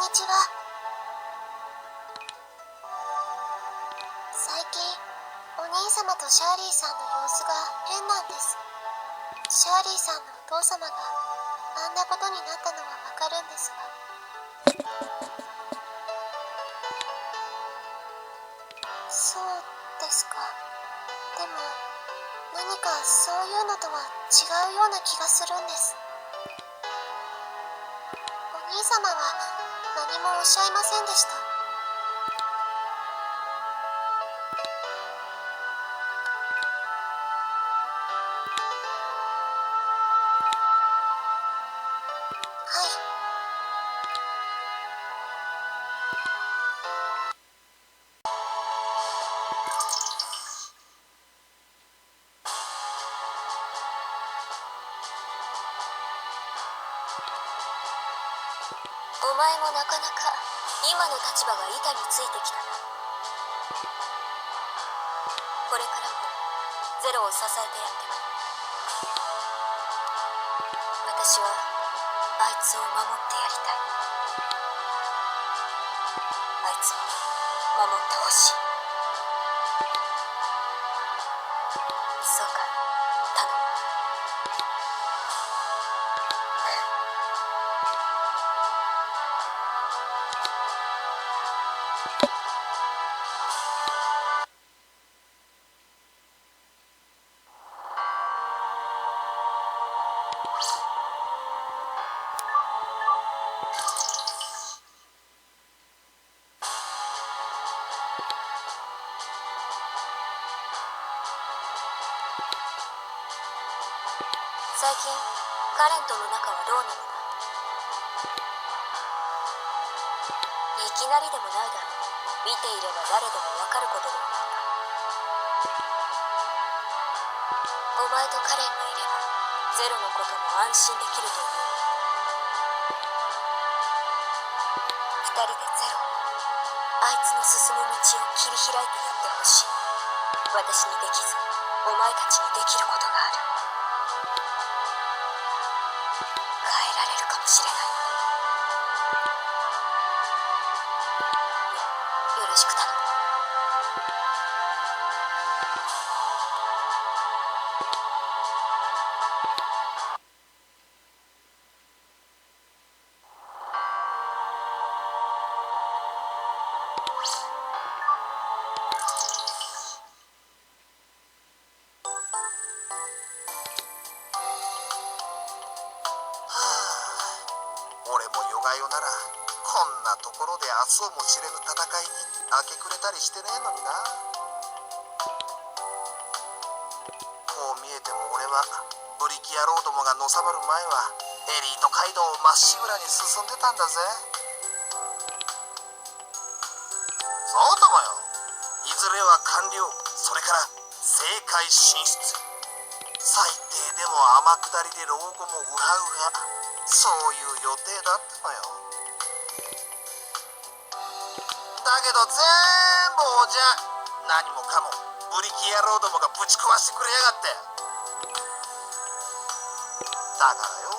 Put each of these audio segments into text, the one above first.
にちは。最近、お兄様とシャーリーさんの様子が変なんです。シャーリーさんのお父様があんなことになったのはわかるんですが。そうですか。でも、何かそういうのとは違うような気がするんです。お兄様は何もおっしゃいませんでした。はい。お前もなかなか今の立場が板についてきたな。これからもゼロを支えてやっては。私はあいつを守ってやりたい。あいつを守ってほしい。そうか、頼む。最近カレンとの仲はどうなのだ。いきなりでもないだろう。見ていれば誰でもわかることではないか。お前とカレンがいればゼロのことも安心できるという。二人でゼロ、あいつの進む道を切り開いてやってほしい。私にできずお前たちにできることがある。変えられるかもしれない。よろしく頼む。俺もヨガヨならこんなところで明日をも知れぬ戦いに明け暮れたりしてねえのにな。こう見えても俺はブリキ野郎どもがのさばる前はエリート街道をまっしぐらに進んでたんだぜ。そうともよ。いずれは完了、それから政界進出。最低でも天下りで老後もウハウハ、そういう予定だったのよ。だけど全部おじゃ、何もかもブリキ野郎どもがぶち壊してくれやがって。だからよ、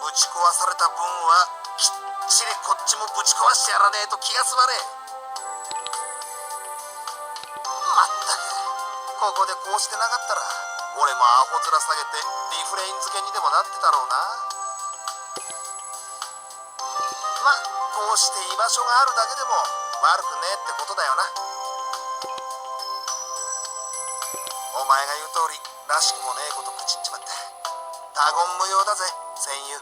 ぶち壊された分はきっちりこっちもぶち壊してやらねえと気が済まねえ。まったく、ここでこうしてなかったら俺もアホ面下げてリフレイン漬けにでもなってたろうな。ま、こうして居場所があるだけでも悪くねえってことだよな。お前が言う通りらしくもねえこと口っちまった。他言無用だぜ戦友。